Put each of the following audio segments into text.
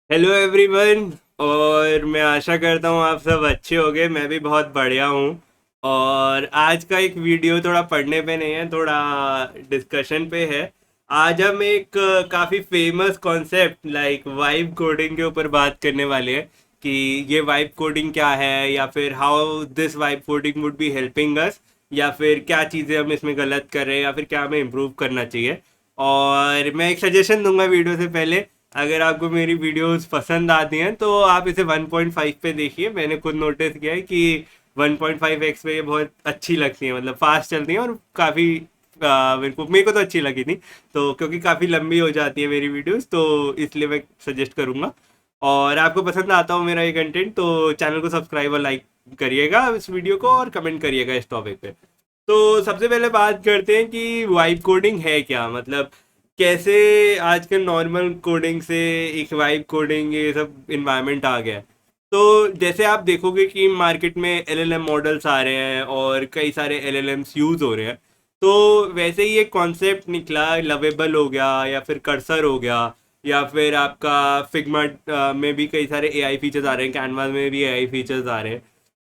Hello everyone. और मैं आशा करता हूँ आप सब अच्छे होंगे। मैं भी बहुत बढ़िया हूँ। और आज का एक वीडियो थोड़ा पढ़ने पे नहीं है, थोड़ा डिस्कशन पे है। आज हम एक काफ़ी famous concept like vibe coding के ऊपर बात करने वाले हैं कि ये वाइब कोडिंग क्या है, या फिर how this vibe coding would be helping us, या फिर क्या चीज़ें हम इसमें गलत कर रहे हैं, या फिर क्या हमें इम्प्रूव करना चाहिए। और मैं एक सजेशन दूंगा वीडियो से पहले। अगर आपको मेरी वीडियोस पसंद आती हैं तो आप इसे 1.5 पे देखिए। मैंने खुद नोटिस किया है कि 1.5x पे ये बहुत अच्छी लगती है, मतलब फास्ट चलती हैं और काफ़ी मेरे को तो अच्छी लगी थी। तो क्योंकि काफ़ी लंबी हो जाती है मेरी वीडियोस, तो इसलिए मैं सजेस्ट करूँगा। और आपको पसंद आता हो मेरा ये कंटेंट तो चैनल को सब्सक्राइब और लाइक करिएगा इस वीडियो को, और कमेंट करिएगा इस टॉपिक पे। तो सबसे पहले बात करते हैं कि वाइब कोडिंग है क्या, मतलब कैसे आजकल नॉर्मल कोडिंग से एक वाइब कोडिंग ये सब इन्वायरमेंट आ गया है। तो जैसे आप देखोगे कि मार्केट में एलएलएम मॉडल्स आ रहे हैं और कई सारे एलएलएम्स यूज़ हो रहे हैं। तो वैसे ही एक कॉन्सेप्ट निकला, लवेबल हो गया या फिर कर्सर हो गया, या फिर आपका फिग्मा में भी कई सारे एआई फीचर्स आ रहे हैं, कैनवा में भी एआई फीचर्स आ रहे हैं।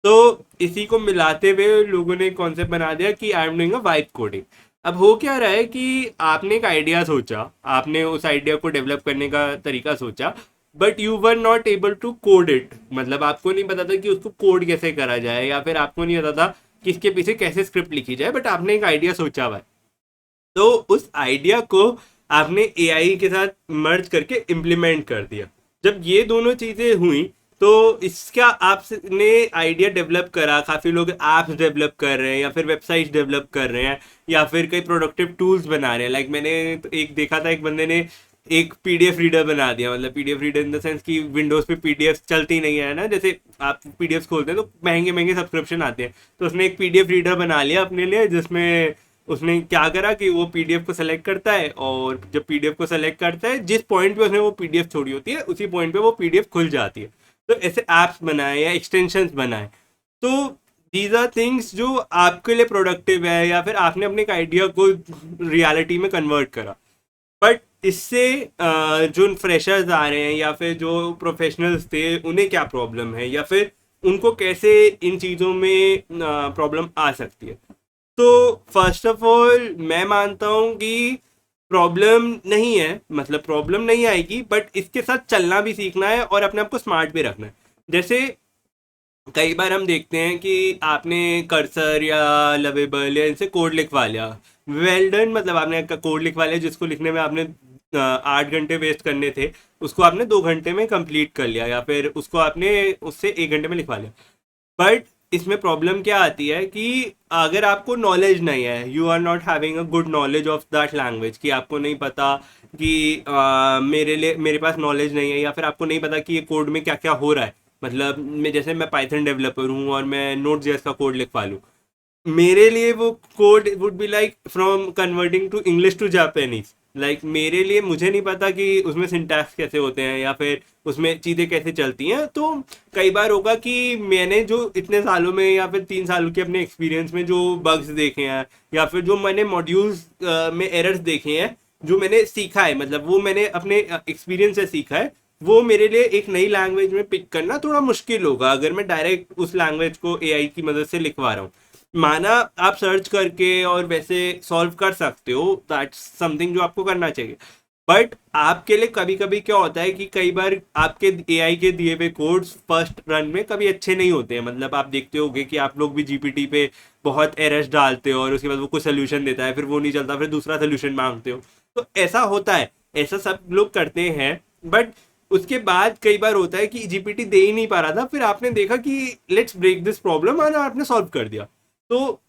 तो इसी को मिलाते हुए लोगों ने कॉन्सेप्ट बना दिया कि I am doing a vibe coding. अब हो क्या रहा है कि आपने एक आइडिया सोचा, आपने उस आइडिया को डेवलप करने का तरीका सोचा, but you were not able to code it. मतलब आपको नहीं पता था कि उसको कोड कैसे करा जाए, या फिर आपको नहीं पता था कि इसके पीछे कैसे स्क्रिप्ट लिखी जाए, बट आपने एक आइडिया सोचा हुआ है। तो उस आइडिया को आपने एआई के साथ मर्ज करके इम्प्लीमेंट कर दिया। जब ये दोनों चीज़ें हुई तो इसका आपने आइडिया डेवलप करा, काफ़ी लोग ऐप्स डेवलप कर रहे हैं या फिर वेबसाइट्स डेवलप कर रहे हैं, या फिर कई प्रोडक्टिव टूल्स बना रहे हैं। लाइक मैंने तो एक देखा था, एक बंदे ने एक पीडीएफ रीडर बना दिया। मतलब PDF reader in the sense कि विंडोज़ पे पीडीएफ चलती नहीं है ना, जैसे आप पीडीएफ खोलते हैं तो महंगे महंगे सब्सक्रिप्शन आते हैं। तो उसने एक पीडीएफ रीडर बना लिया अपने लिए, जिसमें उसने क्या करा कि वो पीडीएफ को सेलेक्ट करता है, और जब पीडीएफ को सेलेक्ट करता है जिस पॉइंट पे उसने वो पीडीएफ छोड़ी होती है उसी पॉइंट पे वो पीडीएफ खुल जाती है। तो ऐसे ऐप्स बनाए या एक्सटेंशंस बनाए। तो दीज आर थिंग्स जो आपके लिए प्रोडक्टिव है, या फिर आपने अपने एक आइडिया को रियलिटी में कन्वर्ट करा। बट इससे जो फ्रेशर्स आ रहे हैं या फिर जो प्रोफेशनल्स थे उन्हें क्या प्रॉब्लम है, या फिर उनको कैसे इन चीज़ों में प्रॉब्लम आ सकती है। तो फर्स्ट ऑफ ऑल मैं मानता हूँ कि प्रॉब्लम नहीं है, मतलब प्रॉब्लम नहीं आएगी, बट इसके साथ चलना भी सीखना है और अपने आप को स्मार्ट भी रखना है। जैसे कई बार हम देखते हैं कि आपने कर्सर या लवेबल या इनसे कोड लिखवा लिया, वेल डन, मतलब आपने कोड लिखवा लिया जिसको लिखने में आपने 8 घंटे वेस्ट करने थे, उसको आपने 2 घंटे में कंप्लीट कर लिया, या फिर उसको आपने उससे 1 घंटे में लिखवा लिया। बट इसमें प्रॉब्लम क्या आती है कि अगर आपको नॉलेज नहीं है, you are not having a good knowledge of that language, कि आपको नहीं पता कि मेरे पास नॉलेज नहीं है, या फिर आपको नहीं पता कि ये कोड में क्या क्या हो रहा है। मतलब मैं पाइथन डेवलपर हूँ और मैं नोट जेएस का कोड लिखवा लूँ, मेरे लिए वो code would be like from converting to English to Japanese. Like मेरे लिए, मुझे नहीं पता कि उसमें सिंटैक्स कैसे होते हैं या फिर उसमें चीज़ें कैसे चलती हैं। तो कई बार होगा कि मैंने जो इतने सालों में या फिर 3 सालों के अपने एक्सपीरियंस में जो बग्स देखे हैं, या फिर जो मैंने मॉड्यूल्स में एरर्स देखे हैं, जो मैंने सीखा है, मतलब वो मैंने अपने एक्सपीरियंस से सीखा है, वो मेरे लिए एक नई लैंग्वेज में पिक करना थोड़ा मुश्किल होगा अगर मैं डायरेक्ट उस लैंग्वेज को एआई की मदद से लिखवा रहा हूँ। माना आप सर्च करके और वैसे सॉल्व कर सकते हो, दैट्स समथिंग जो आपको करना चाहिए। बट आपके लिए कभी कभी क्या होता है कि कई बार आपके एआई के दिए हुए कोड्स फर्स्ट रन में कभी अच्छे नहीं होते हैं। मतलब आप देखते होगे कि आप लोग भी जीपीटी पे बहुत एरर्स डालते हो और उसके बाद वो कुछ सोल्यूशन देता है, फिर वो नहीं चलता, फिर दूसरा सोल्यूशन मांगते हो। तो ऐसा होता है, ऐसा सब लोग करते हैं। बट उसके बाद कई बार होता है कि जीपीटी दे ही नहीं पा रहा था, फिर आपने देखा कि लेट्स ब्रेक दिस प्रॉब्लम, और आपने सॉल्व कर दिया। तो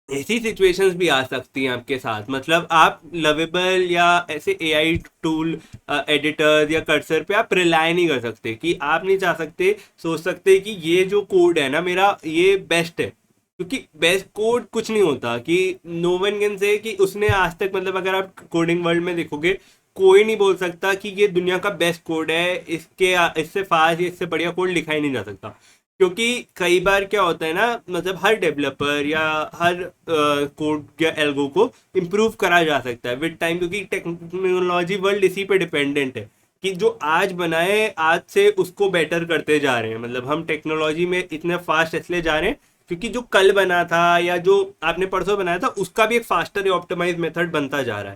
ऐसी सिचुएशंस भी आ सकती हैं आपके साथ। मतलब आप लवेबल या ऐसे एआई टूल एडिटर या कर्सर पे आप रिलाय नहीं कर सकते, कि आप नहीं चाह सकते सोच सकते कि ये जो कोड है ना मेरा, ये बेस्ट है। क्योंकि बेस्ट कोड कुछ नहीं होता, कि नो वन कैन से कि उसने आज तक, मतलब अगर आप कोडिंग वर्ल्ड में देखोगे, कोई नहीं बोल सकता कि ये दुनिया का बेस्ट कोड है, इसके इससे फास्ट या इससे बढ़िया कोड लिखा ही नहीं जा सकता। क्योंकि कई बार क्या होता है ना, मतलब हर डेवलपर या हर कोड या एल्गो को इम्प्रूव करा जा सकता है विद टाइम, क्योंकि टेक्नोलॉजी वर्ल्ड इसी पे डिपेंडेंट है कि जो आज बनाए आज से उसको बेटर करते जा रहे हैं। मतलब हम टेक्नोलॉजी में इतने फास्ट इसलिए जा रहे हैं क्योंकि जो कल बना था या जो आपने परसों बनाया था उसका भी एक फास्टर ऑप्टिमाइज मेथड बनता जा रहा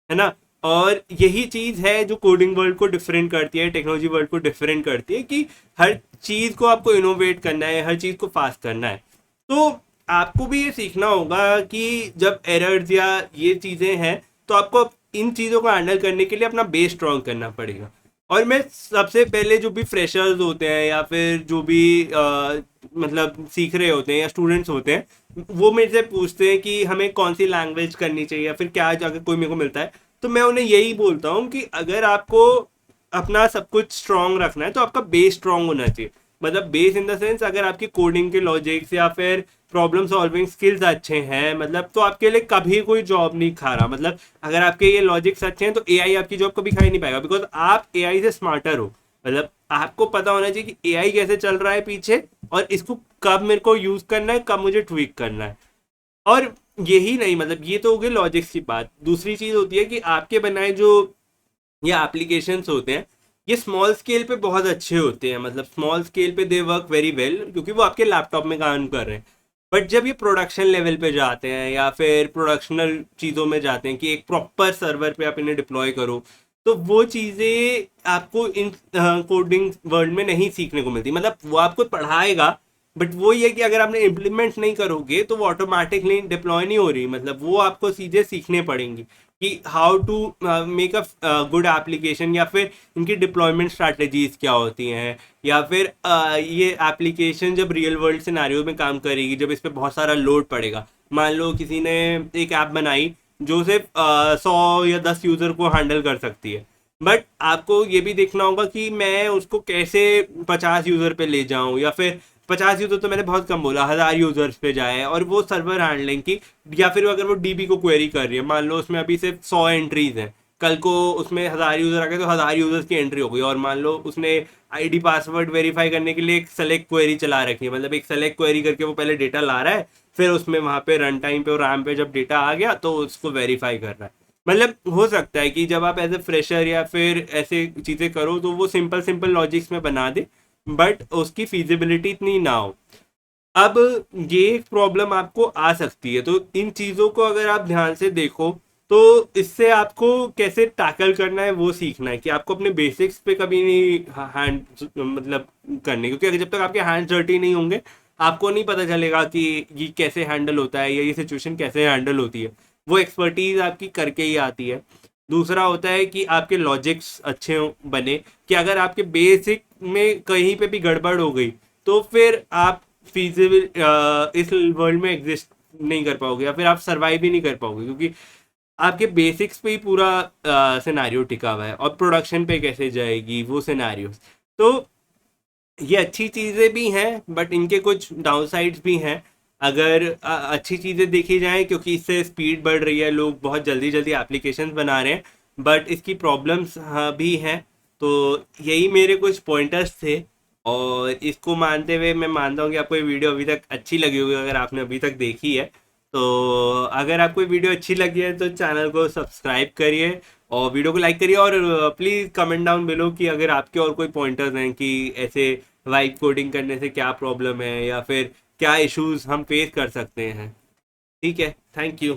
है ना। और यही चीज़ है जो कोडिंग वर्ल्ड को डिफरेंट करती है, टेक्नोलॉजी वर्ल्ड को डिफरेंट करती है, कि हर चीज़ को आपको इनोवेट करना है, हर चीज़ को फास्ट करना है। तो आपको भी ये सीखना होगा कि जब एरर्स या ये चीज़ें हैं तो आपको इन चीज़ों को हैंडल करने के लिए अपना बेस स्ट्रॉन्ग करना पड़ेगा। और मैं सबसे पहले जो भी फ्रेशर्स होते हैं या फिर जो भी मतलब सीख रहे होते हैं या स्टूडेंट्स होते हैं, वो मेरे से पूछते हैं कि हमें कौन सी लैंग्वेज करनी चाहिए या फिर क्या जाकर कोई मेरे को मिलता है, तो मैं उन्हें यही बोलता हूँ कि अगर आपको अपना सब कुछ स्ट्रांग रखना है तो आपका बेस स्ट्रांग होना चाहिए। मतलब बेस इन द सेंस, अगर आपकी कोडिंग के लॉजिक्स या फिर प्रॉब्लम सॉल्विंग स्किल्स अच्छे हैं, मतलब तो आपके लिए कभी कोई जॉब नहीं खा रहा। मतलब अगर आपके ये लॉजिक्स अच्छे हैं तो एआई आपकी जॉब कभी खा ही नहीं पाएगा, बिकॉज आप एआई से स्मार्टर हो। मतलब आपको पता होना चाहिए कि एआई कैसे चल रहा है पीछे और इसको कब मेरे को यूज करना है, कब मुझे ट्वीक करना है। और यही नहीं, मतलब ये तो हो गई लॉजिक्स की बात। दूसरी चीज होती है कि आपके बनाए जो ये एप्लीकेशंस होते हैं ये स्मॉल स्केल पे बहुत अच्छे होते हैं। मतलब स्मॉल स्केल पे दे वर्क वेरी वेल क्योंकि वो आपके लैपटॉप में काम कर रहे हैं। बट जब ये प्रोडक्शन लेवल पे जाते हैं या फिर प्रोडक्शनल चीज़ों में जाते हैं कि एक प्रॉपर सर्वर पे आप इन्हें डिप्लॉय करो, तो वो चीज़ें आपको इन कोडिंग वर्ल्ड में नहीं सीखने को मिलती। मतलब वो आपको पढ़ाएगा बट वो ये कि अगर आपने इम्प्लीमेंट नहीं करोगे तो वो ऑटोमेटिकली डिप्लॉय नहीं हो रही। मतलब वो आपको सीधे सीखने पड़ेंगी कि how to make a good application, या फिर इनकी डिप्लॉयमेंट स्ट्रैटेजीज क्या होती हैं, या फिर ये एप्लीकेशन जब रियल वर्ल्ड सिनेरियो में काम करेगी, जब इस पर बहुत सारा लोड पड़ेगा। मान लो किसी ने एक ऐप बनाई जो सिर्फ 100 या 10 यूज़र को हैंडल कर सकती है, बट आपको ये भी देखना होगा कि मैं उसको कैसे 50 यूज़र पे ले जाऊं, या फिर 50 यूज़र तो मैंने बहुत कम बोला, 1000 यूज़र्स पे जाए। और वो सर्वर हैंडलिंग की, या फिर अगर वो डीबी को क्वेरी कर रही है, मान लो उसमें अभी सिर्फ 100 एंट्रीज हैं, कल को उसमें 1000 यूज़र आ गए तो 1000 यूज़र्स की एंट्री हो गई। और मान लो उसने आईडी पासवर्ड वेरीफाई करने के लिए एक सेलेक्ट क्वेरी चला रखी है, मतलब एक सेलेक्ट क्वेरी करके वो पहले डेटा ला रहा है, फिर उसमें वहाँ पे रन टाइम पे और रैम पे जब डेटा आ गया तो उसको वेरीफाई कर रहा है। मतलब हो सकता है कि जब आप एज ए फ्रेशर या फिर ऐसे चीज़ें करो तो वो सिंपल सिंपल लॉजिक्स में बना दे, बट उसकी फीजिबिलिटी इतनी ना हो। अब ये एक प्रॉब्लम आपको आ सकती है, तो इन चीज़ों को अगर आप ध्यान से देखो तो इससे आपको कैसे टैकल करना है वो सीखना है, कि आपको अपने बेसिक्स पे कभी नहीं हैंड मतलब करने, क्योंकि अगर जब तक आपके हैंड्स डर्टी नहीं होंगे आपको नहीं पता चलेगा कि ये कैसे हैंडल होता है या ये सिचुएशन कैसे हैंडल होती है। वो एक्सपर्टीज आपकी करके ही आती है। दूसरा होता है कि आपके लॉजिक्स अच्छे बने, कि अगर आपके बेसिक में कहीं पे भी गड़बड़ हो गई तो फिर आप फीजिबल इस वर्ल्ड में एग्जिस्ट नहीं कर पाओगे, या फिर आप सर्वाइव ही नहीं कर पाओगे, क्योंकि आपके बेसिक्स पे ही पूरा सिनेरियो टिका हुआ है। और प्रोडक्शन पे कैसे जाएगी वो सिनेरियो। तो ये अच्छी चीज़ें भी हैं बट इनके कुछ डाउनसाइड्स भी हैं। अगर अच्छी चीज़ें देखी जाएं, क्योंकि इससे स्पीड बढ़ रही है, लोग बहुत जल्दी जल्दी एप्लीकेशंस बना रहे हैं, बट इसकी प्रॉब्लम्स हाँ भी हैं। तो यही मेरे कुछ पॉइंटर्स थे, और इसको मानते हुए मैं मानता हूँ कि आपको ये वीडियो अभी तक अच्छी लगी होगी अगर आपने अभी तक देखी है। तो अगर आपको ये वीडियो अच्छी लगी है तो चैनल को सब्सक्राइब करिए और वीडियो को लाइक करिए, और प्लीज़ कमेंट डाउन बिलो कि अगर आपके और कोई पॉइंटर्स हैं कि ऐसे वाइब कोडिंग करने से क्या प्रॉब्लम है या फिर क्या इश्यूज हम फेस कर सकते हैं। ठीक है, थैंक यू।